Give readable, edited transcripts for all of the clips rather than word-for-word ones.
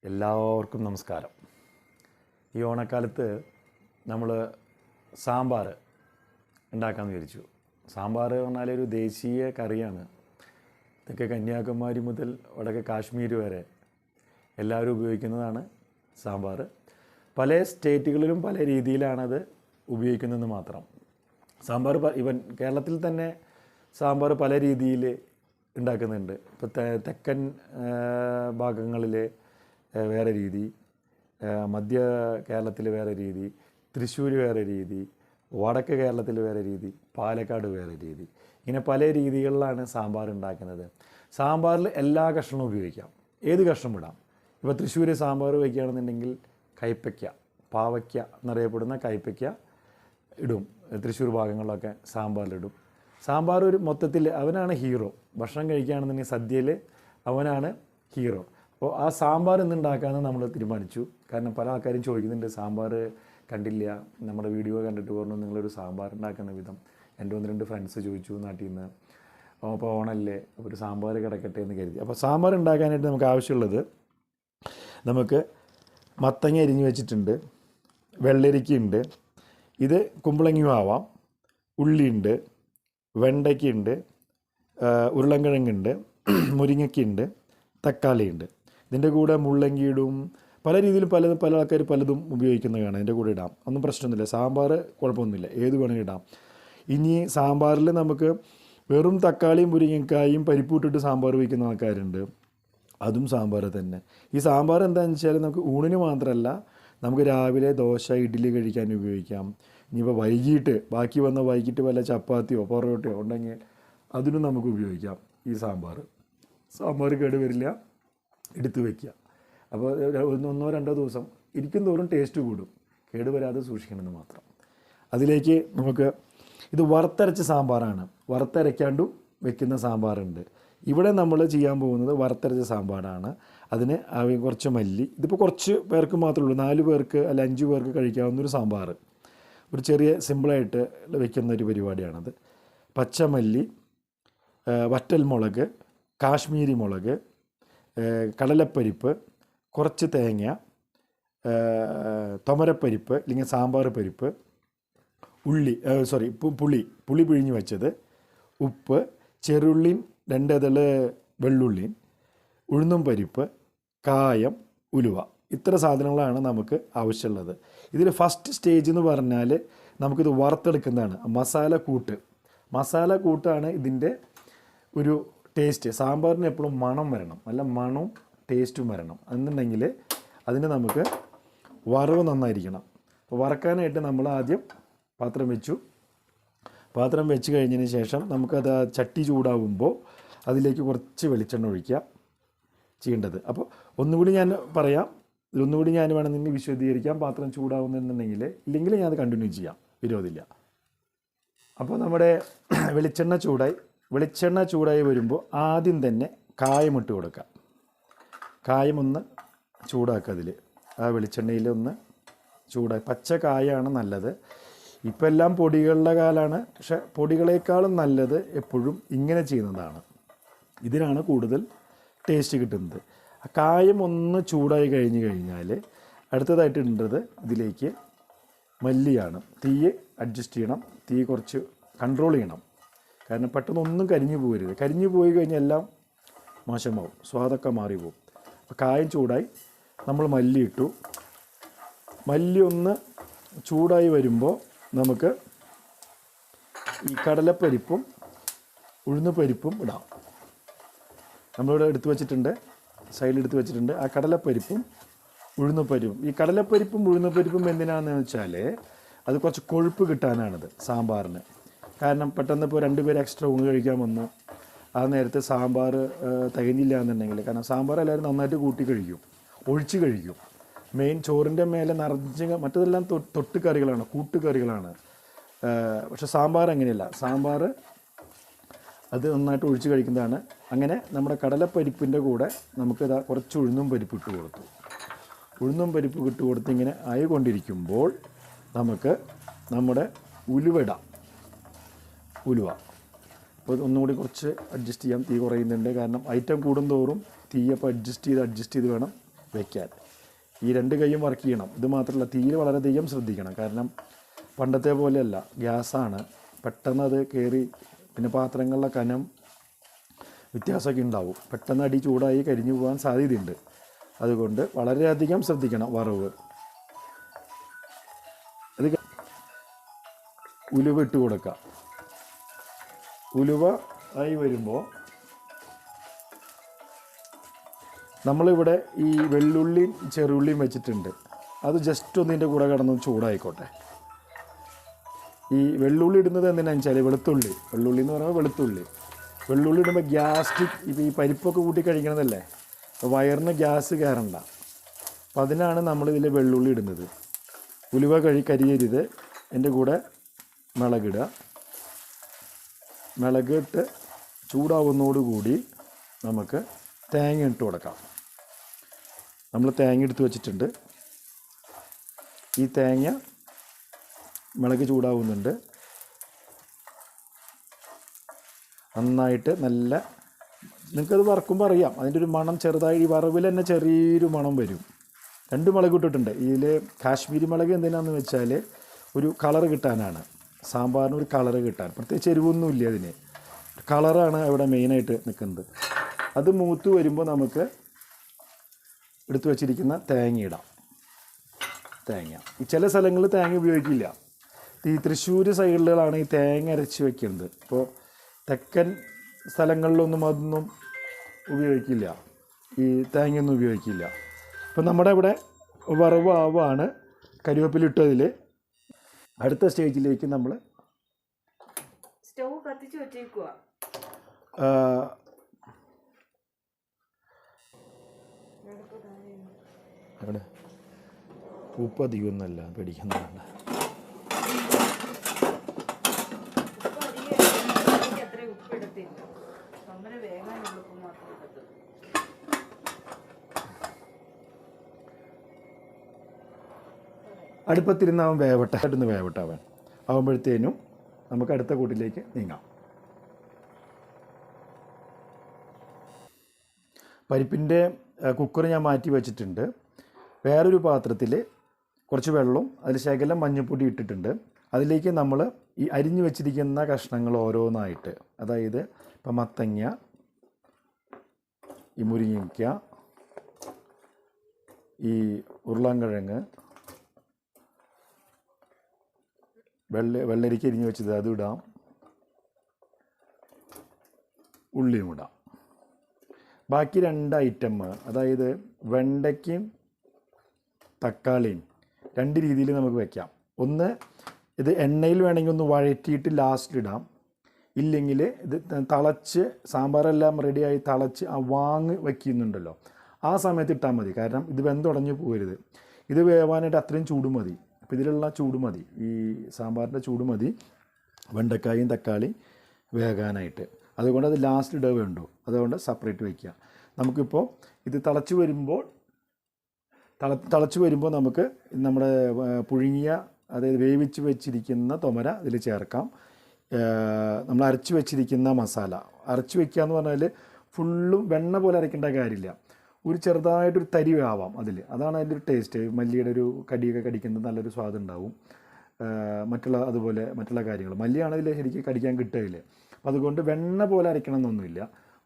എല്ലാവർക്കും നമസ്കാരം. ഈ ഓണക്കാലത്ത് നമ്മൾ സാമ്പാർ ഉണ്ടാക്കാമെന്ന് വിചാരിച്ചു. സാമ്പാർ പറഞ്ഞാൽ ഒരു ദേശീയ കറിയാണ്. ഇതൊക്കെ കന്യാകുമാരി മുതൽ വടക്ക് കാശ്മീർ വരെ എല്ലാവരും ഉപയോഗിക്കുന്നതാണ് സാമ്പാർ. പല സ്റ്റേറ്റുകളിലും പല രീതിയിലാണത് ഉപയോഗിക്കുന്നതെന്ന് മാത്രം. സാമ്പാർ ഇവൻ കേരളത്തിൽ തന്നെ സാമ്പാർ പല രീതിയിൽ ഉണ്ടാക്കുന്നുണ്ട്. ഇപ്പോൾ തെക്കൻ ഭാഗങ്ങളിൽ വേറെ രീതി, മധ്യ കേരളത്തിൽ വേറെ രീതി, തൃശ്ശൂർ വേറെ രീതി, വടക്ക് കേരളത്തിൽ വേറെ രീതി, പാലക്കാട് വേറെ രീതി. ഇങ്ങനെ പല രീതികളിലാണ് സാമ്പാർ ഉണ്ടാക്കുന്നത്. സാമ്പാറിൽ എല്ലാ കഷ്ണവും ഉപയോഗിക്കാം, ഏത് കഷ്ണം ഇടാം. ഇപ്പോൾ തൃശ്ശൂർ സാമ്പാർ വയ്ക്കുകയാണെന്നുണ്ടെങ്കിൽ കൈപ്പയ്ക്ക, പാവയ്ക്ക എന്നറിയപ്പെടുന്ന കൈപ്പയ്ക്ക ഇടും. തൃശ്ശൂർ ഭാഗങ്ങളിലൊക്കെ സാമ്പാറിലിടും. സാമ്പാർ ഒരു മൊത്തത്തിൽ അവനാണ് ഹീറോ. ഭക്ഷണം കഴിക്കുകയാണെന്നുണ്ടെങ്കിൽ സദ്യയിൽ അവനാണ് ഹീറോ. അപ്പോൾ ആ സാമ്പാർ ഇന്നുണ്ടാക്കാമെന്ന് നമ്മൾ തീരുമാനിച്ചു. കാരണം പല ആൾക്കാരും ചോദിക്കുന്നുണ്ട്, സാമ്പാർ കണ്ടില്ല, നമ്മുടെ വീഡിയോ കണ്ടിട്ട് പറഞ്ഞു നിങ്ങളൊരു സാമ്പാർ ഉണ്ടാക്കുന്ന വിധം. എൻ്റെ 1-2 ഫ്രണ്ട്സ് ചോദിച്ചു നാട്ടിൽ നിന്ന്. അപ്പോൾ ഓണല്ലേ, അപ്പോൾ ഒരു സാമ്പാർ കിടക്കട്ടെ എന്ന് കരുതി. അപ്പോൾ സാമ്പാർ ഉണ്ടാക്കാനായിട്ട് നമുക്ക് ആവശ്യമുള്ളത്, നമുക്ക് മത്തങ്ങ അരിഞ്ഞ് വെച്ചിട്ടുണ്ട്, വെള്ളരിക്കയുണ്ട്, ഇത് കുമ്പളങ്ങിയും ആവാം, ഉള്ളിയുണ്ട്, വെണ്ടയ്ക്കുണ്ട്, ഉരുളൻകിഴങ്ങുണ്ട്, മുരിങ്ങയ്ക്കുണ്ട്, തക്കാളിയുണ്ട്. ഇതിൻ്റെ കൂടെ മുള്ളങ്കി ഇടും. പല രീതിയിൽ പല ആൾക്കാർ പലതും ഉപയോഗിക്കുന്നതാണ്. ഇതിൻ്റെ കൂടെ ഇടാം, ഒന്നും പ്രശ്നമൊന്നുമില്ല. സാമ്പാർ കുഴപ്പമൊന്നുമില്ല, ഏത് വേണമെങ്കിലും ഇടാം. ഇനി സാമ്പാറിൽ നമുക്ക് വെറും തക്കാളിയും മുരിങ്ങക്കായും പരിപ്പൂട്ടിട്ട് സാമ്പാർ വയ്ക്കുന്ന ആൾക്കാരുണ്ട്, അതും സാമ്പാർ തന്നെ. ഈ സാമ്പാർ എന്താണെന്ന് വെച്ചാൽ നമുക്ക് ഊണിന് മാത്രമല്ല, നമുക്ക് രാവിലെ ദോശ ഇഡ്ഡലി കഴിക്കാൻ ഉപയോഗിക്കാം. ഇനിയിപ്പോൾ ബാക്കി വൈകിട്ട് വല്ല ചപ്പാത്തിയോ പൊറോട്ടയോ ഉണ്ടെങ്കിൽ അതിനും നമുക്ക് ഉപയോഗിക്കാം ഈ സാമ്പാർ. സാമ്പാർ കേടുവരില്ല, എടുത്ത് വയ്ക്കുക. അപ്പോൾ 1-2 ദിവസം ഇരിക്കും തോറും ടേസ്റ്റ് കൂടും, കേടുവരാതെ സൂക്ഷിക്കണമെന്ന് മാത്രം. അതിലേക്ക് നമുക്ക് ഇത് വറുത്തരച്ച സാമ്പാറാണ്. വറുത്തരയ്ക്കാണ്ടും വെക്കുന്ന സാമ്പാറുണ്ട്. ഇവിടെ നമ്മൾ ചെയ്യാൻ പോകുന്നത് വറുത്തരച്ച സാമ്പാറാണ്. അതിന് കുറച്ച് മല്ലി, ഇതിപ്പോൾ കുറച്ച് പേർക്ക് മാത്രമേ ഉള്ളൂ, 4 പേർക്ക് അല്ല 5 പേർക്ക് കഴിക്കാവുന്നൊരു സാമ്പാർ. ഒരു ചെറിയ സിമ്പിളായിട്ട് വെക്കുന്നൊരു പരിപാടിയാണത്. പച്ചമല്ലി, വറ്റൽമുളക്, കാശ്മീരി മുളക്, കടലപ്പരിപ്പ്, കുറച്ച് തേങ്ങ, തുമരപ്പരിപ്പ് അല്ലെങ്കിൽ സാമ്പാർ പരിപ്പ്, പുളി പിഴിഞ്ഞ് വെച്ചത്, ഉപ്പ്, ചെറുള്ളിൻ 2 ഇതൾ വെള്ളുള്ളിൻ, ഉഴുന്നും പരിപ്പ്, കായം, ഉലുവ. ഇത്ര സാധനങ്ങളാണ് നമുക്ക് ആവശ്യമുള്ളത്. ഇതിൽ ഫസ്റ്റ് സ്റ്റേജ് എന്ന് പറഞ്ഞാൽ നമുക്കിത് വറുത്തെടുക്കുന്നതാണ്. മസാല കൂട്ടാണ് ഇതിൻ്റെ ഒരു ടേസ്റ്റ്. സാമ്പാറിന് എപ്പോഴും മണം വരണം, നല്ല മണവും ടേസ്റ്റും വരണം. എന്നുണ്ടെങ്കിൽ അതിന് നമുക്ക് വറവ് നന്നായിരിക്കണം. അപ്പോൾ വറക്കാനായിട്ട് നമ്മൾ ആദ്യം പാത്രം വെച്ച് കഴിഞ്ഞതിന് ശേഷം നമുക്കത് ചട്ടി ചൂടാവുമ്പോൾ അതിലേക്ക് കുറച്ച് വെളിച്ചെണ്ണ ഒഴിക്കുക ചെയ്യേണ്ടത്. അപ്പോൾ ഒന്നുകൂടി ഞാൻ പറയാം, ഇതിലൊന്നുകൂടി ഞാൻ വേണമെങ്കിൽ വിശദീകരിക്കാം. പാത്രം ചൂടാവുന്നുണ്ടെങ്കിൽ, ഇല്ലെങ്കിൽ ഞാൻ അത് കണ്ടിന്യൂ ചെയ്യാം, വിരോധമില്ല. അപ്പോൾ നമ്മുടെ വെളിച്ചെണ്ണ ചൂടായി വരുമ്പോൾ ആദ്യം തന്നെ കായമിട്ട് കൊടുക്കുക. കായം ഒന്ന് ചൂടാക്കുക. അതിൽ ആ വെളിച്ചെണ്ണയിൽ ഒന്ന് ചൂടായി, പച്ച കായാണ് നല്ലത്. ഇപ്പം എല്ലാം പൊടികളുടെ കാലമാണ്, പക്ഷേ പൊടികളേക്കാളും നല്ലത് എപ്പോഴും ഇങ്ങനെ ചെയ്യുന്നതാണ്. ഇതിനാണ് കൂടുതൽ ടേസ്റ്റ് കിട്ടുന്നത്. കായം ഒന്ന് ചൂടായി കഴിഞ്ഞാൽ അടുത്തതായിട്ട് ഇടേണ്ടത് ഇതിലേക്ക് മല്ലിയാണ്. തീ അഡ്ജസ്റ്റ് ചെയ്യണം, തീ കുറച്ച് കൺട്രോൾ ചെയ്യണം. കാരണം പെട്ടെന്ന് ഒന്നും കരിഞ്ഞു പോകരുത്. കരിഞ്ഞു പോയി കഴിഞ്ഞാൽ എല്ലാം മോശമാവും, സ്വാദൊക്കെ മാറിപ്പോവും. അപ്പോൾ കായം ചൂടായി, നമ്മൾ മല്ലി ഇട്ടു. മല്ലി ഒന്ന് ചൂടായി വരുമ്പോൾ നമുക്ക് ഈ കടലപ്പരിപ്പും ഉഴുന്നുപരിപ്പും ഇടാം. നമ്മളിവിടെ സൈഡിലെടുത്ത് വെച്ചിട്ടുണ്ട് ആ കടലപ്പരിപ്പും ഉഴുന്നുപരിപ്പും. ഈ കടലപ്പരിപ്പും ഉഴുന്നുപരിപ്പും എന്തിനാണെന്ന് വെച്ചാൽ അത് കുറച്ച് കൊഴുപ്പ് കിട്ടാനാണിത് സാമ്പാറിന്. കാരണം പെട്ടെന്ന് ഇപ്പോൾ 2 പേര് എക്സ്ട്രാ ഊണ് കഴിക്കാൻ വന്നു, ആ നേരത്തെ സാമ്പാർ തികഞ്ഞില്ല എന്നുണ്ടെങ്കിൽ, കാരണം സാമ്പാർ എല്ലാവരും നന്നായിട്ട് ഒഴിച്ച് കഴിക്കും. മെയിൻ ചോറിൻ്റെ മേലെ നിറച്ച്, മറ്റതെല്ലാം തൊട്ടുകറികളാണ്, കൂട്ടുകറികളാണ്. പക്ഷെ സാമ്പാർ അങ്ങനെയല്ല. സാമ്പാർ അത് നന്നായിട്ട് ഒഴിച്ച് കഴിക്കുന്നതാണ്. അങ്ങനെ നമ്മുടെ കടലപ്പരിപ്പിൻ്റെ കൂടെ നമുക്ക് കുറച്ച് ഉഴുന്നും പരിപ്പ് ഇട്ട് കൊടുത്ത് ഇങ്ങനെ ആയിക്കൊണ്ടിരിക്കുമ്പോൾ നമുക്ക് നമ്മുടെ ഉലുവ അപ്പോൾ ഒന്നുകൂടി കുറച്ച് അഡ്ജസ്റ്റ് ചെയ്യാം. തീ കുറയുന്നുണ്ട്, കാരണം ഐറ്റം കൂടുന്തോറും തീയപ്പോൾ അഡ്ജസ്റ്റ് ചെയ്ത് വേണം വയ്ക്കാൻ. ഈ 2 കൈയും വർക്ക് ചെയ്യണം. ഇത് മാത്രമല്ല, തീരെ വളരെയധികം ശ്രദ്ധിക്കണം. കാരണം പണ്ടത്തെ പോലെയല്ല, ഗ്യാസാണ്. പെട്ടെന്ന് അത് കയറി, പിന്നെ പാത്രങ്ങളിലെ കനം വ്യത്യാസമൊക്കെ ഉണ്ടാവും. പെട്ടെന്ന് അടി ചൂടായി കരിഞ്ഞു പോകാൻ സാധ്യതയുണ്ട്. അതുകൊണ്ട് വളരെയധികം ശ്രദ്ധിക്കണം വറവ്. അത് ഉലുവ ഇട്ട് കൊടുക്കുക. ഉലുവ ആയി വരുമ്പോൾ നമ്മളിവിടെ ഈ വെള്ളുള്ളിയും ചെറുള്ളിയും വെച്ചിട്ടുണ്ട്. അത് ജസ്റ്റ് ഒന്നിൻ്റെ കൂടെ കിടന്ന് ചൂടായിക്കോട്ടെ. ഈ വെള്ളുള്ളി ഇടുന്നത് എന്തിനാണെന്ന് വെച്ചാൽ വെളുത്തുള്ളി എന്ന് പറയുമ്പോൾ വെള്ളുള്ളി ഇടുമ്പോൾ ഗ്യാസ്ട്രിക്, ഇപ്പോൾ ഈ പരിപ്പൊക്കെ കൂട്ടി കഴിക്കണതല്ലേ, അപ്പോൾ വയറിന് ഗ്യാസ് കയറണ്ട. അപ്പം അതിനാണ് നമ്മളിതിൽ വെള്ളുള്ളി ഇടുന്നത്. ഉലുവ കരിയരുത്. എൻ്റെ കൂടെ മുളകിടുക. മുളകിട്ട് ചൂടാവുന്നതോടുകൂടി നമുക്ക് തേങ്ങ ഇട്ട് കൊടുക്കാം. നമ്മൾ തേങ്ങ എടുത്ത് വെച്ചിട്ടുണ്ട്. ഈ തേങ്ങ മുളക് ചൂടാവുന്നുണ്ട്. നന്നായിട്ട് നല്ല, നിങ്ങൾക്കത് വറക്കുമ്പോൾ അറിയാം, അതിൻ്റെ ഒരു മണം ചെറുതായി ഈ വറവിൽ തന്നെ ചെറിയൊരു മണം വരും. 2 മുളക് ഇട്ടിട്ടുണ്ട്. ഇതിൽ കാശ്മീരി മുളക് എന്തിനാണെന്ന് വെച്ചാൽ ഒരു കളറ് കിട്ടാനാണ്. സാമ്പാറിന് ഒരു കളറ് കിട്ടാൻ, പ്രത്യേകിച്ച് എരിവൊന്നുമില്ല. അതിന് കളറാണ് അവിടെ മെയിനായിട്ട് നിൽക്കുന്നത്. അത് മൂത്ത് വരുമ്പോൾ നമുക്ക് എടുത്തു വച്ചിരിക്കുന്ന തേങ്ങ ഇടാം. തേങ്ങ ഈ ചില സ്ഥലങ്ങളിൽ തേങ്ങ ഉപയോഗിക്കില്ല. ഈ തൃശ്ശൂർ സൈഡിലാണ് ഈ തേങ്ങ അരച്ച് വയ്ക്കുന്നത്. ഇപ്പോൾ തെക്കൻ സ്ഥലങ്ങളിലൊന്നും അതൊന്നും ഉപയോഗിക്കില്ല, ഈ തേങ്ങയൊന്നും ഉപയോഗിക്കില്ല. ഇപ്പം നമ്മുടെ ഇവിടെ വറവ് ആവാണ്. കരിവേപ്പിലിട്ടതിൽ അടുത്ത സ്റ്റേജിലേക്ക് നമ്മൾ സ്റ്റൗ കത്തിച്ച് വെച്ചേക്കുക. അവിടെ ഉപ്പ് അധികമൊന്നുമല്ല, പേടിക്കുന്നതാണ്. അടുപ്പത്തിരുന്ന് അവൻ വേവട്ടാവൻ ആകുമ്പോഴത്തേനും നമുക്ക് അടുത്ത കൂട്ടിലേക്ക് നീങ്ങാം. പരിപ്പിൻ്റെ കുക്കർ ഞാൻ മാറ്റി വെച്ചിട്ടുണ്ട്. വേറൊരു പാത്രത്തിൽ കുറച്ച് വെള്ളവും അതിൽ ശകലം മഞ്ഞൾപ്പൊടി ഇട്ടിട്ടുണ്ട്. അതിലേക്ക് നമ്മൾ ഈ അരിഞ്ഞു വെച്ചിരിക്കുന്ന കഷ്ണങ്ങൾ ഓരോന്നായിട്ട്, അതായത് ഇപ്പം മത്തങ്ങ, ഈ മുരിങ്ങയ്ക്ക, ഈ ഉരുളൻകിഴങ്ങ്, വെള്ളരിക്ക അരിഞ്ഞു വെച്ചത് അതിടാം, ഉള്ളിയും ഇടാം. ബാക്കി 2 ഐറ്റം, അതായത് വെണ്ടയ്ക്കയും തക്കാളിയും 2 രീതിയിൽ നമുക്ക് വയ്ക്കാം. ഒന്ന്, ഇത് എണ്ണയിൽ വേണമെങ്കിൽ ഒന്ന് വഴറ്റിയിട്ട് ലാസ്റ്റ് ഇടാം. ഇല്ലെങ്കിൽ ഇത് തിളച്ച് സാമ്പാറെല്ലാം റെഡിയായി തിളച്ച് ആ വാങ്ങ് വയ്ക്കുന്നുണ്ടല്ലോ, ആ സമയത്ത് ഇട്ടാൽ മതി. കാരണം ഇത് വെന്തുടഞ്ഞു പോകരുത്. ഇത് വേവാനായിട്ട് അത്രയും ചൂട് മതി. അപ്പോൾ ഇതിലുള്ള ചൂട് മതി, ഈ സാമ്പാറിൻ്റെ ചൂട് മതി വെണ്ടക്കായും തക്കാളിയും വേകാനായിട്ട്. അതുകൊണ്ട് അത് ലാസ്റ്റ് ഇടേ വേണ്ടു. അതുകൊണ്ട് സെപ്പറേറ്റ് വയ്ക്കുക. നമുക്കിപ്പോൾ ഇത് തിളച്ച് വരുമ്പോൾ നമുക്ക് നമ്മുടെ പുഴുങ്ങിയ, അതായത് വേവിച്ച് വെച്ചിരിക്കുന്ന തുമര ഇതിൽ ചേർക്കാം. നമ്മൾ അരച്ച് വെച്ചിരിക്കുന്ന മസാല അരച്ച് വയ്ക്കുക എന്ന് പറഞ്ഞാൽ ഫുള്ളും വെണ്ണ പോലെ അരയ്ക്കേണ്ട കാര്യമില്ല. ഒരു ചെറുതായിട്ടൊരു തരി ആവാം അതിൽ, അതാണ് അതിൻ്റെ ഒരു ടേസ്റ്റ്. മല്ലിയുടെ ഒരു കടിയൊക്കെ കടിക്കുന്നത് നല്ലൊരു സ്വാദ് ഉണ്ടാവും. അതുപോലെ മറ്റുള്ള കാര്യങ്ങൾ മല്ലിയാണെങ്കിൽ ശരിക്കും കടിക്കാൻ കിട്ടുകയില്ല. അപ്പം അതുകൊണ്ട് വെണ്ണ പോലെ അരയ്ക്കണം എന്നൊന്നുമില്ല.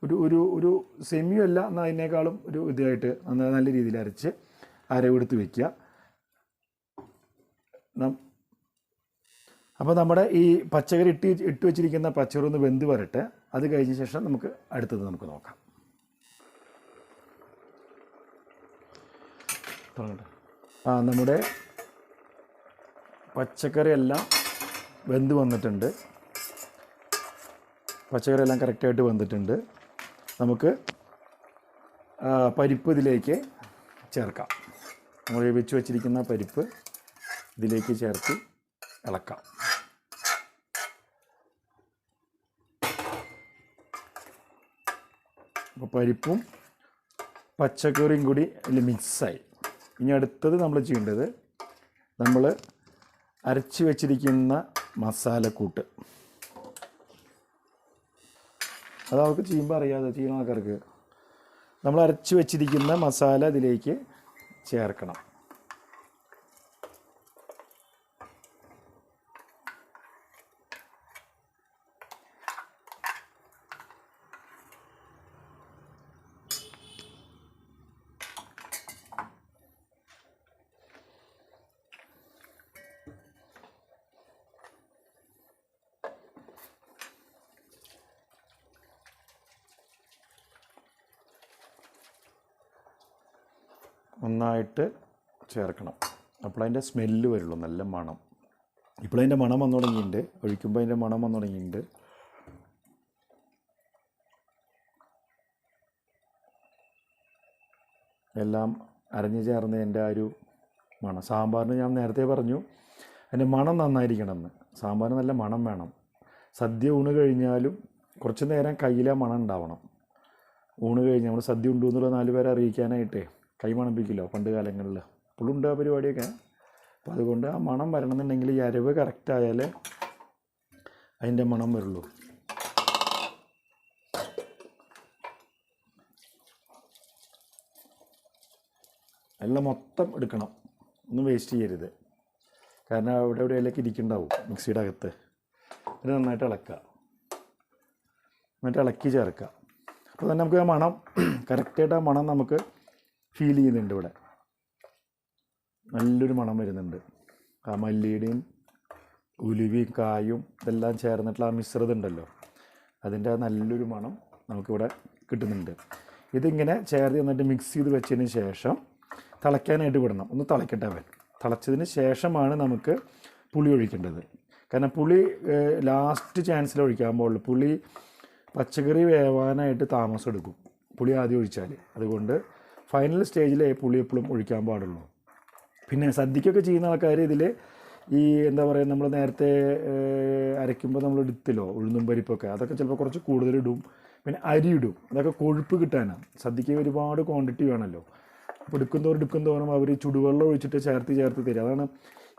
ഒരു സെമിയും അല്ല, എന്നാൽ അതിനേക്കാളും ഒരു ഇതായിട്ട് നല്ല രീതിയിൽ അരച്ച് അരവെടുത്ത് വയ്ക്കുക. അപ്പോൾ നമ്മുടെ ഈ പച്ചക്കറി ഇട്ട് വെച്ചിരിക്കുന്ന പച്ചക്കറി ഒന്ന് വെന്ത് വരട്ടെ. അത് കഴിഞ്ഞ ശേഷം നമുക്ക് അടുത്തത് നമുക്ക് നോക്കാം. നമ്മുടെ പച്ചക്കറി എല്ലാം വെന്ത് വന്നിട്ടുണ്ട്. പച്ചക്കറി എല്ലാം കറക്റ്റായിട്ട് വെന്തിട്ടുണ്ട്. നമുക്ക് പരിപ്പ് ഇതിലേക്ക് ചേർക്കാം. നമ്മൾ വെച്ച് വച്ചിരിക്കുന്ന പരിപ്പ് ഇതിലേക്ക് ചേർത്ത് ഇളക്കാം. അപ്പോൾ പരിപ്പും പച്ചക്കറിയും കൂടി അതിൽ മിക്സായി. ഇനി അടുത്തത് നമ്മൾ ചെയ്യേണ്ടത്, നമ്മൾ അരച്ച് വെച്ചിരിക്കുന്ന മസാലക്കൂട്ട്, അത് അവർക്ക് ചെയ്യുമ്പോൾ അറിയാതെ, ചെയ്യുന്ന ആൾക്കാർക്ക്, നമ്മൾ അരച്ച് വെച്ചിരിക്കുന്ന മസാല ഇതിലേക്ക് ചേർക്കണം. നന്നായിട്ട് ചേർക്കണം. അപ്പോൾ അതിൻ്റെ സ്മെല്ല് വരുള്ളൂ, നല്ല മണം. ഇപ്പോഴതിൻ്റെ മണം വന്നു തുടങ്ങിയിട്ടുണ്ട്, ഒഴിക്കുമ്പോൾ അതിൻ്റെ മണം വന്നു തുടങ്ങിയിട്ടുണ്ട്. എല്ലാം അരഞ്ഞു ചേർന്നതിൻ്റെ ആ ഒരു മണം. സാമ്പാറിന് ഞാൻ നേരത്തെ പറഞ്ഞു അതിൻ്റെ മണം നന്നായിരിക്കണമെന്ന്. സാമ്പാറിന് നല്ല മണം വേണം. സദ്യ ഊണ് കഴിഞ്ഞാലും കുറച്ച് നേരം കയ്യിലെ മണം ഉണ്ടാവണം. ഊണ് കഴിഞ്ഞ് നമ്മൾ സദ്യ ഉണ്ടു എന്നുള്ള 4 പേരെ അറിയിക്കാനായിട്ടേ കൈ മണപ്പിക്കില്ലോ പണ്ട് കാലങ്ങളിൽ. ഇപ്പോഴും ഉണ്ട് ആ പരിപാടിയൊക്കെ. അപ്പോൾ അതുകൊണ്ട് ആ മണം വരണമെന്നുണ്ടെങ്കിൽ ഈ അരവ് കറക്റ്റായാലേ അതിൻ്റെ മണം വരുള്ളൂ. എല്ലാം മൊത്തം എടുക്കണം, ഒന്നും വേസ്റ്റ് ചെയ്യരുത്. കാരണം അവിടെ എവിടെയെല്ലാം ഇരിക്കുന്നുണ്ടാവും മിക്സിയുടെ അകത്ത്. ഇത് നന്നായിട്ട് ഇളക്കുക, എന്നിട്ട് ഇളക്കി ചേർക്കുക. അപ്പോൾ തന്നെ നമുക്ക് ആ മണം കറക്റ്റായിട്ട് ആ മണം നമുക്ക് ഫീൽ ചെയ്യുന്നുണ്ട്. ഇവിടെ നല്ലൊരു മണം വരുന്നുണ്ട്. ആ മല്ലിയുടെയും ഉലുവയും കായും ഇതെല്ലാം ചേർന്നിട്ടുള്ള ആ മിശ്രിതം ഉണ്ടല്ലോ, അതിൻ്റെ നല്ലൊരു മണം നമുക്കിവിടെ കിട്ടുന്നുണ്ട്. ഇതിങ്ങനെ ചേർത്ത് എന്നിട്ട് മിക്സ് ചെയ്ത് വെച്ചതിന് ശേഷം തിളയ്ക്കാനായിട്ട് വിടണം. ഒന്ന് തിളയ്ക്കട്ടെ. തിളച്ചതിന് ശേഷമാണ് നമുക്ക് പുളി ഒഴിക്കേണ്ടത്. കാരണം പുളി ലാസ്റ്റ് ചാൻസിൽ ഒഴിക്കാൻ പാടുള്ളൂ. പുളി പച്ചക്കറി വേവാനായിട്ട് താമസം എടുക്കും പുളി ആദ്യം ഒഴിച്ചാൽ. അതുകൊണ്ട് ഫൈനൽ സ്റ്റേജിൽ പുളി എപ്പോഴും ഒഴിക്കാൻ പാടുള്ളൂ. പിന്നെ സദ്യക്കൊക്കെ ചെയ്യുന്ന ആൾക്കാർ ഇതിൽ ഈ എന്താ പറയുക, നമ്മൾ നേരത്തെ അരയ്ക്കുമ്പോൾ നമ്മൾ എടുത്തില്ലോ ഉഴുന്നും പരിപ്പൊക്കെ, അതൊക്കെ ചിലപ്പോൾ കുറച്ച് കൂടുതലിടും. പിന്നെ അരി ഇടും, അതൊക്കെ കൊഴുപ്പ് കിട്ടാനാണ്. സദ്യക്ക് ഒരുപാട് ക്വാണ്ടിറ്റി വേണമല്ലോ. അപ്പോൾ എടുക്കും തോറും അവർ ചുടുവെള്ളം ഒഴിച്ചിട്ട് ചേർത്ത് തരും. അതാണ്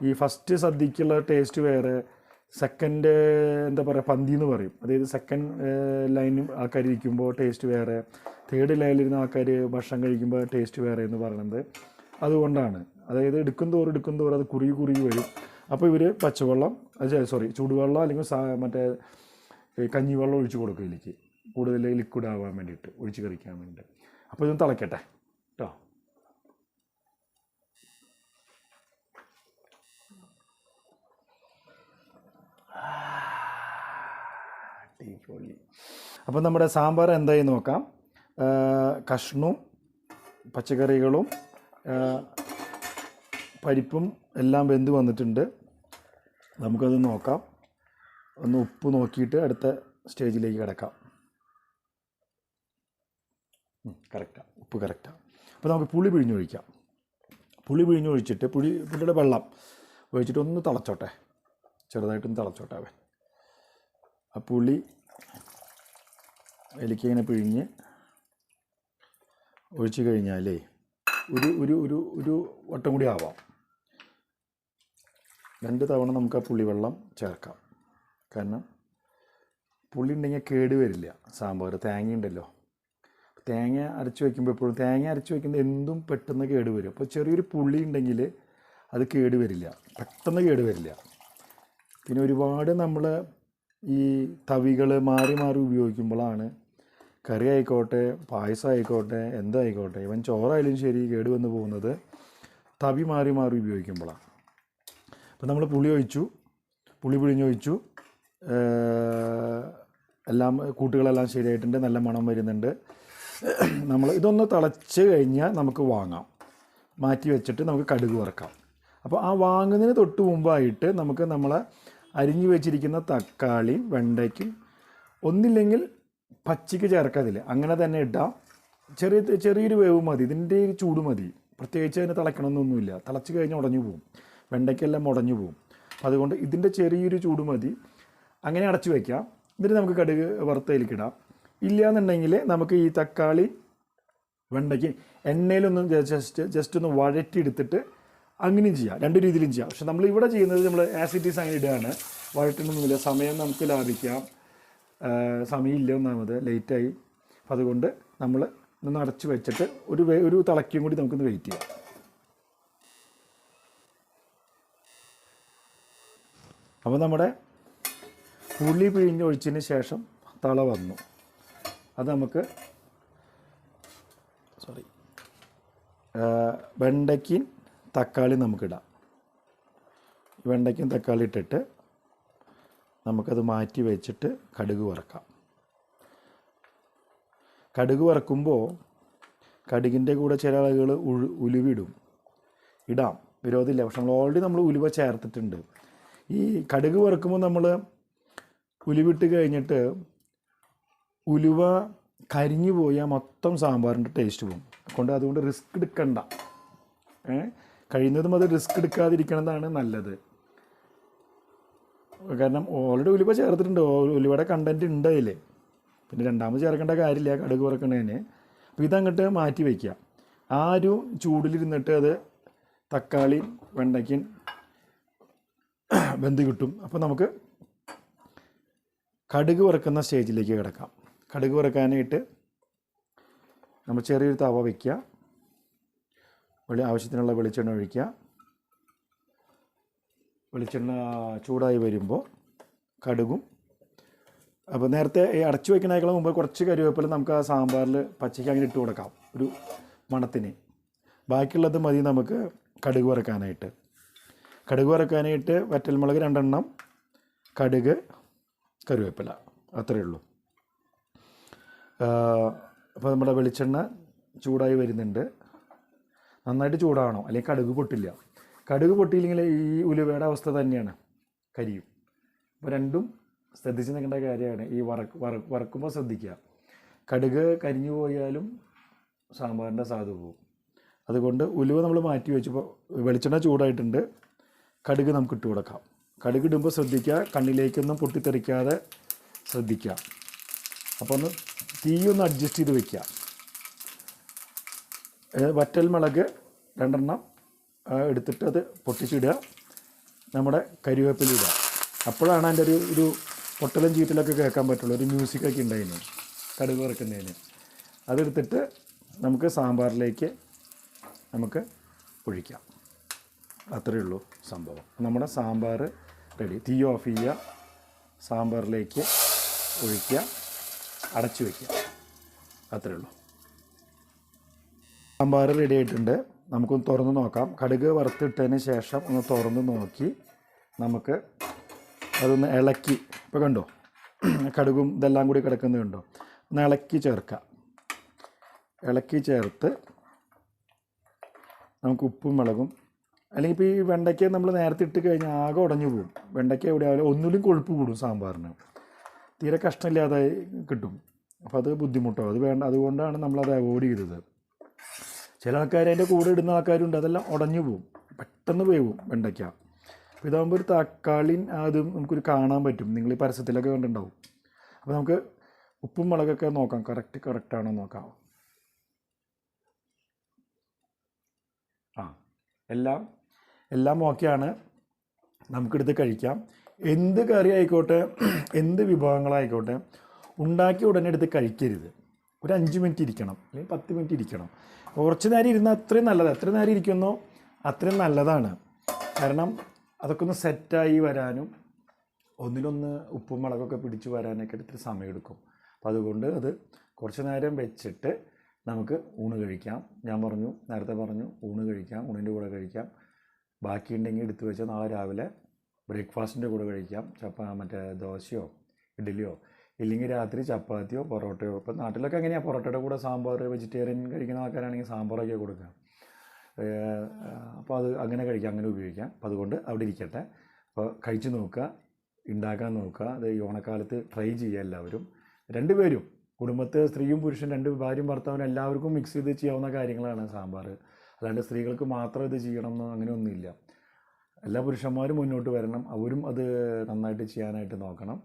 ഈ ഫസ്റ്റ് സദ്യക്കുള്ള ടേസ്റ്റ് വേറെ, സെക്കൻഡ് എന്താ പറയുക പന്തി എന്ന് പറയും. അതായത് സെക്കൻഡ് ലൈനും ആൾക്കാർ ഇരിക്കുമ്പോൾ ടേസ്റ്റ് വേറെ, തേർഡ് ലൈനിലിരുന്ന ആൾക്കാർ ഭക്ഷണം കഴിക്കുമ്പോൾ ടേസ്റ്റ് വേറെ എന്ന് പറയുന്നത് അതുകൊണ്ടാണ്. അതായത് എടുക്കും തോറും അത് കുറുകി വരും. അപ്പോൾ ഇവർ പച്ചവെള്ളം ചൂടുവെള്ളം അല്ലെങ്കിൽ മറ്റേ കഞ്ഞിവെള്ളം ഒഴിച്ച് കൊടുക്കും ഇതിലേക്ക്, കൂടുതൽ ലിക്വിഡ് ആവാൻ വേണ്ടിയിട്ട്, ഒഴിച്ച് കറിക്കാൻ വേണ്ടിയിട്ട്. അപ്പോൾ ഇതൊന്ന് തിളയ്ക്കട്ടെ കേട്ടോ. അപ്പോൾ നമ്മുടെ സാമ്പാർ എന്തായി നോക്കാം. കഷ്ണവും പച്ചക്കറികളും പരിപ്പും എല്ലാം വെന്ത് വന്നിട്ടുണ്ട്. നമുക്കത് നോക്കാം. ഒന്ന് ഉപ്പ് നോക്കിയിട്ട് അടുത്ത സ്റ്റേജിലേക്ക് കിടക്കാം. കറക്റ്റാണ്, ഉപ്പ് കറക്റ്റാണ്. അപ്പോൾ നമുക്ക് പുളി പിഴിഞ്ഞൊഴിക്കാം. പുളി പിഴിഞ്ഞൊഴിച്ചിട്ട് പുളിയുടെ വെള്ളം ഒഴിച്ചിട്ട് ഒന്ന് തിളച്ചോട്ടെ, ചെറുതായിട്ടൊന്ന് തിളച്ചോട്ടെ അവൻ. ആ പുളി അതിലേക്ക് ഇങ്ങനെ പിഴിഞ്ഞ് ഒഴിച്ച് കഴിഞ്ഞാലേ ഒരു വട്ടം കൂടി ആവാം. 2 തവണ നമുക്ക് ആ പുളിവെള്ളം ചേർക്കാം. കാരണം പുളി ഉണ്ടെങ്കിൽ കേട് വരില്ല സാമ്പാർ. തേങ്ങ ഉണ്ടല്ലോ, തേങ്ങ അരച്ച് വയ്ക്കുമ്പോൾ എപ്പോഴും തേങ്ങ അരച്ച് വയ്ക്കുന്നത് എന്തും പെട്ടെന്ന് കേട് വരും. അപ്പോൾ ചെറിയൊരു പുളി ഉണ്ടെങ്കിൽ അത് കേട് വരില്ല, പെട്ടെന്ന് കേട് വരില്ല. പിന്നെ ഒരുപാട് നമ്മൾ ഈ തവികൾ മാറി ഉപയോഗിക്കുമ്പോഴാണ് കറി ആയിക്കോട്ടെ പായസം ആയിക്കോട്ടെ എന്തായിക്കോട്ടെ ഇവൻ ചോറായാലും ശരി കേടുവന്ന് പോകുന്നത് തവി മാറി ഉപയോഗിക്കുമ്പോഴാണ്. അപ്പോൾ നമ്മൾ പുളി പിഴിഞ്ഞൊഴിച്ചു, എല്ലാം കൂട്ടുകളെല്ലാം ശരിയായിട്ടുണ്ട്, നല്ല മണം വരുന്നുണ്ട്. നമ്മൾ ഇതൊന്ന് തിളച്ച് കഴിഞ്ഞാൽ നമുക്ക് വാങ്ങാം. മാറ്റി വെച്ചിട്ട് നമുക്ക് കടുക് വറക്കാം. അപ്പോൾ ആ വാങ്ങുന്നതിന് തൊട്ട് മുമ്പായിട്ട് നമുക്ക് നമ്മളെ അരിഞ്ഞു വെച്ചിരിക്കുന്ന തക്കാളിയും വെണ്ടയ്ക്കും ഒന്നില്ലെങ്കിൽ പച്ചയ്ക്ക് ചേർക്കാതില്ല, അങ്ങനെ തന്നെ ഇട്ടാൽ ചെറിയൊരു വേവ് മതി. ഇതിൻ്റെ ഒരു ചൂട് മതി, പ്രത്യേകിച്ച് അതിന് തിളയ്ക്കണമെന്നൊന്നുമില്ല. തിളച്ച് കഴിഞ്ഞാൽ ഉടഞ്ഞു പോകും, വെണ്ടയ്ക്കെല്ലാം ഉടഞ്ഞു പോകും. അതുകൊണ്ട് ഇതിൻ്റെ ചെറിയൊരു ചൂട് മതി. അങ്ങനെ അടച്ചു വയ്ക്കാം. എന്നിട്ട് നമുക്ക് കടുക് വറുത്തതിലേക്കിടാം. ഇല്ല എന്നുണ്ടെങ്കിൽ നമുക്ക് ഈ തക്കാളി വെണ്ടയ്ക്ക് എണ്ണയിലൊന്നും ജസ്റ്റ് ഒന്ന് വഴറ്റിയെടുത്തിട്ട് അങ്ങനെയും ചെയ്യാം. 2 രീതിയിലും ചെയ്യാം. പക്ഷെ നമ്മൾ ഇവിടെ ചെയ്യുന്നത് നമ്മൾ ആസിറ്റീസ് അങ്ങനെ ഇടുകയാണ്. വഴറ്റണമെന്നില്ല, സമയം നമുക്ക് ലാഭിക്കാം. സമയമില്ല, ഒന്നാമത് ലേറ്റായി. അപ്പം അതുകൊണ്ട് നമ്മൾ ഒന്ന് അടച്ച് വെച്ചിട്ട് ഒരു തിളയ്ക്കും കൂടി നമുക്കൊന്ന് വെയിറ്റ് ചെയ്യാം. അപ്പോൾ നമ്മുടെ പുളി പിഴിഞ്ഞൊഴിച്ചതിന് ശേഷം തള വന്നു. അത് നമുക്ക് വെണ്ടയ്ക്കും തക്കാളി നമുക്കിടാം. വെണ്ടയ്ക്കും തക്കാളി ഇട്ടിട്ട് നമുക്കത് മാറ്റി വെച്ചിട്ട് കടുക് വറക്കാം. കടുക് വറക്കുമ്പോൾ കടുകിൻ്റെ കൂടെ ചില ആളുകൾ ഉലുവിടും. ഇടാം, വിരോധമില്ല. പക്ഷെ നമ്മൾ ഉലുവ ചേർത്തിട്ടുണ്ട്. ഈ കടുക് വറക്കുമ്പോൾ നമ്മൾ ഉലുവിട്ട് കഴിഞ്ഞിട്ട് ഉലുവ കരിഞ്ഞു പോയാൽ മൊത്തം സാമ്പാറിൻ്റെ ടേസ്റ്റ് പോകും. അതുകൊണ്ട് റിസ്ക് എടുക്കണ്ട. കഴിയുന്നതും അത് റിസ്ക് എടുക്കാതിരിക്കണതാണ് നല്ലത്. കാരണം ഓൾറെഡി ഉലുവ ചേർത്തിട്ടുണ്ട്, ഉലുവയുടെ കണ്ടൻറ്റ് ഉണ്ട് അതിൽ. പിന്നെ രണ്ടാമത് ചേർക്കേണ്ട കാര്യമില്ല കടുക് വറക്കണതിന്. അപ്പോൾ ഇതങ്ങോട്ട് മാറ്റി വയ്ക്കുക. ആ ഒരു ചൂടിലിരുന്നിട്ട് അത് തക്കാളി വെണ്ടയ്ക്കും വെന്ത് കിട്ടും. അപ്പോൾ നമുക്ക് കടുക് വറക്കുന്ന സ്റ്റേജിലേക്ക് കിടക്കാം. കടുക് വറക്കാനായിട്ട് നമ്മൾ ചെറിയൊരു തവ വയ്ക്കുക. ആവശ്യത്തിനുള്ള വെളിച്ചെണ്ണ ഒഴിക്കുക. വെളിച്ചെണ്ണ ചൂടായി വരുമ്പോൾ കടുകും, അപ്പോൾ നേരത്തെ അടച്ചു വയ്ക്കുന്നതിനേക്കാൾ മുമ്പ് കുറച്ച് കറിവേപ്പില നമുക്ക് ആ സാമ്പാറിൽ പച്ചയ്ക്ക് അങ്ങനെ ഇട്ട് കൊടുക്കാം ഒരു മണത്തിന്. ബാക്കിയുള്ളത് മതി നമുക്ക് കടുക് വറക്കാനായിട്ട്. കടുക് വറക്കാനായിട്ട് വറ്റൽമുളക് 2 എണ്ണം, കടുക്, കറിവേപ്പില, അത്രയേ ഉള്ളൂ. അപ്പോൾ നമ്മുടെ വെളിച്ചെണ്ണ ചൂടായി വരുന്നുണ്ട്. നന്നായിട്ട് ചൂടാവണം, അല്ലെങ്കിൽ കടുക് പൊട്ടില്ല. കടുക് പൊട്ടിയില്ലെങ്കിൽ ഈ ഉലുവയുടെ അവസ്ഥ തന്നെയാണ്, കരിയും. അപ്പോൾ രണ്ടും ശ്രദ്ധിച്ച് നിൽക്കേണ്ട കാര്യമാണ്. ഈ വറക്കുമ്പോൾ ശ്രദ്ധിക്കുക. കടുക് കരിഞ്ഞു പോയാലും സാമ്പാറിൻ്റെ സ്വാദ് പോകും. അതുകൊണ്ട് ഉലുവ നമ്മൾ മാറ്റി വെച്ചപ്പോൾ വെളിച്ചെണ്ണ ചൂടായിട്ടുണ്ട്. കടുക് നമുക്ക് ഇട്ട് കൊടുക്കാം. കടുക് ഇടുമ്പോൾ ശ്രദ്ധിക്കുക, കണ്ണിലേക്കൊന്നും പൊട്ടിത്തെറിക്കാതെ ശ്രദ്ധിക്കുക. അപ്പോൾ ഒന്ന് തീയൊന്ന് അഡ്ജസ്റ്റ് ചെയ്ത് വയ്ക്കുക. വറ്റൽമുളക് 2 എണ്ണം എടുത്തിട്ട് അത് പൊട്ടിച്ചിടുക. നമ്മുടെ കരിവേപ്പില ഇടുക. അപ്പോഴാണ് അതിൻ്റെ ഒരു പൊട്ടലും ചീറ്റലൊക്കെ കേൾക്കാൻ പറ്റുള്ളൂ. ഒരു മ്യൂസിക്കൊക്കെ ഉണ്ടായിരുന്നു കടുക് വറക്കുന്നതിന്. അതെടുത്തിട്ട് നമുക്ക് സാമ്പാറിലേക്ക് നമുക്ക് ഒഴിക്കാം. അത്രയേ ഉള്ളൂ സംഭവം. നമ്മുടെ സാമ്പാർ റെഡി. തീ ഓഫ് ചെയ്യുക, സാമ്പാറിലേക്ക് ഒഴിക്കുക, അടച്ചു വയ്ക്കുക. അത്രയേ ഉള്ളൂ. സാമ്പാർ റെഡി ആയിട്ടുണ്ട്. നമുക്കൊന്ന് തുറന്ന് നോക്കാം. കടുക് വറുത്തിട്ടതിന് ശേഷം ഒന്ന് തുറന്ന് നോക്കി നമുക്ക് അതൊന്ന് ഇളക്കി, ഇപ്പോൾ കണ്ടോ കടുകും ഇതെല്ലാം കൂടി കിടക്കുന്നത് കണ്ടോ, ഒന്ന് ഇളക്കി ചേർക്കുക. ഇളക്കി ചേർത്ത് നമുക്ക് ഉപ്പും മുളകും, അല്ലെങ്കിൽ ഇപ്പോൾ ഈ വെണ്ടയ്ക്ക നമ്മൾ നേരത്തെ ഇട്ട് കഴിഞ്ഞാൽ ആകെ ഉടഞ്ഞു പോകും. വെണ്ടയ്ക്ക എവിടെയായാലും ഒന്നുകൂടി കൊഴുപ്പ് കൂടും സാമ്പാറിന്, തീരെ കഷ്ണമില്ലാതെ കിട്ടും. അപ്പോൾ അത് ബുദ്ധിമുട്ടാവും. അത് വേണ്ട, അതുകൊണ്ടാണ് നമ്മളത് അവോയ്ഡ് ചെയ്തത്. ചില ആൾക്കാർ അതിൻ്റെ കൂടെ ഇടുന്ന ആൾക്കാരുണ്ട്, അതെല്ലാം ഉടഞ്ഞു പോവും, പെട്ടെന്ന് വേവും വെണ്ടയ്ക്ക. അപ്പോൾ ഇതാകുമ്പോൾ ഒരു തക്കാളി അതും നമുക്കൊരു കാണാൻ പറ്റും. നിങ്ങൾ ഈ പരസ്യത്തിലൊക്കെ കണ്ടിട്ടുണ്ടാവും. അപ്പോൾ നമുക്ക് ഉപ്പും മുളകൊക്കെ നോക്കാം, കറക്റ്റാണോ നോക്കാം. എല്ലാം ഓക്കെയാണ്. നമുക്കെടുത്ത് കഴിക്കാം. എന്ത് കറി ആയിക്കോട്ടെ, എന്ത് വിഭവങ്ങളായിക്കോട്ടെ, ഉണ്ടാക്കി ഉടനെ എടുത്ത് കഴിക്കരുത്. ഒരു 5 മിനിറ്റ് ഇരിക്കണം, അല്ലെങ്കിൽ 10 മിനിറ്റ് ഇരിക്കണം. കുറച്ച് നേരം ഇരുന്നാൽ അത്രയും നല്ലത്. എത്ര നേരം ഇരിക്കുന്നോ അത്രയും നല്ലതാണ്. കാരണം അതൊക്കെ ഒന്ന് സെറ്റായി വരാനും ഒന്നിലൊന്ന് ഉപ്പും മുളകൊക്കെ പിടിച്ച് വരാനൊക്കെ എടുത്തിട്ട് സമയമെടുക്കും. അപ്പോൾ അതുകൊണ്ട് അത് കുറച്ച് നേരം വെച്ചിട്ട് നമുക്ക് ഊണ് കഴിക്കാം. നേരത്തെ പറഞ്ഞു ഊണ് കഴിക്കാം, ഊണിൻ്റെ കൂടെ കഴിക്കാം. ബാക്കിയുണ്ടെങ്കിൽ എടുത്തു വെച്ചാൽ നാളെ രാവിലെ ബ്രേക്ക്ഫാസ്റ്റിൻ്റെ കൂടെ കഴിക്കാം. മറ്റേ ദോശയോ ഇഡ്ഡലിയോ, ഇല്ലെങ്കിൽ രാത്രി ചപ്പാത്തിയോ പൊറോട്ടയോ. ഇപ്പോൾ നാട്ടിലൊക്കെ എങ്ങനെയാണ്, പൊറോട്ടയുടെ കൂടെ സാമ്പാർ, വെജിറ്റേറിയൻ കഴിക്കുന്ന ആൾക്കാരാണെങ്കിൽ സാമ്പാറൊക്കെ കൊടുക്കാം. അപ്പോൾ അത് അങ്ങനെ കഴിക്കാം, അങ്ങനെ ഉപയോഗിക്കാം. അപ്പോൾ അതുകൊണ്ട് അവിടെ ഇരിക്കട്ടെ. അപ്പോൾ കഴിച്ച് നോക്കുക, ഉണ്ടാക്കാൻ നോക്കുക. അത് ഈ ഓണക്കാലത്ത് ട്രൈ ചെയ്യുക എല്ലാവരും. 2 പേരും, കുടുംബത്തെ സ്ത്രീയും പുരുഷൻ, 2 ഭാര്യയും ഭർത്താവിനും എല്ലാവർക്കും മിക്സ് ചെയ്ത് ചെയ്യാവുന്ന കാര്യങ്ങളാണ് സാമ്പാർ. അല്ലാണ്ട് സ്ത്രീകൾക്ക് മാത്രം ഇത് ചെയ്യണം എന്ന് അങ്ങനെയൊന്നുമില്ല. എല്ലാ പുരുഷന്മാരും മുന്നോട്ട് വരണം, അവരും അത് നന്നായിട്ട് ചെയ്യാനായിട്ട് നോക്കണം,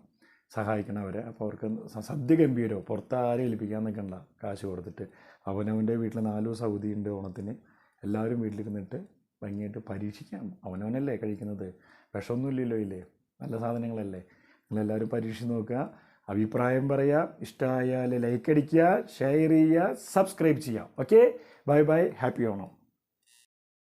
സഹായിക്കണം അവരെ. അപ്പോൾ അവർക്ക് സദ്യ ഗംഭീരോ, പുറത്ത് ആരും ഏൽപ്പിക്കാൻ നിൽക്കണ്ട കാശ് കൊടുത്തിട്ട്. അവനവൻ്റെ വീട്ടിൽ 4 ദിവസം അവധിയുണ്ട് ഓണത്തിന്. എല്ലാവരും വീട്ടിലിരുന്നിട്ട് ഭംഗിയായിട്ട് പരീക്ഷിക്കാം. അവനവനല്ലേ കഴിക്കുന്നത്, വിഷമൊന്നുമില്ലല്ലോ ഇല്ലേ, നല്ല സാധനങ്ങളല്ലേ. നിങ്ങളെല്ലാവരും പരീക്ഷിച്ച് നോക്കുക, അഭിപ്രായം പറയുക. ഇഷ്ടമായാൽ ലൈക്ക് അടിക്കുക, ഷെയർ ചെയ്യുക, സബ്സ്ക്രൈബ് ചെയ്യുക. Okay, bye bye, happy Onam.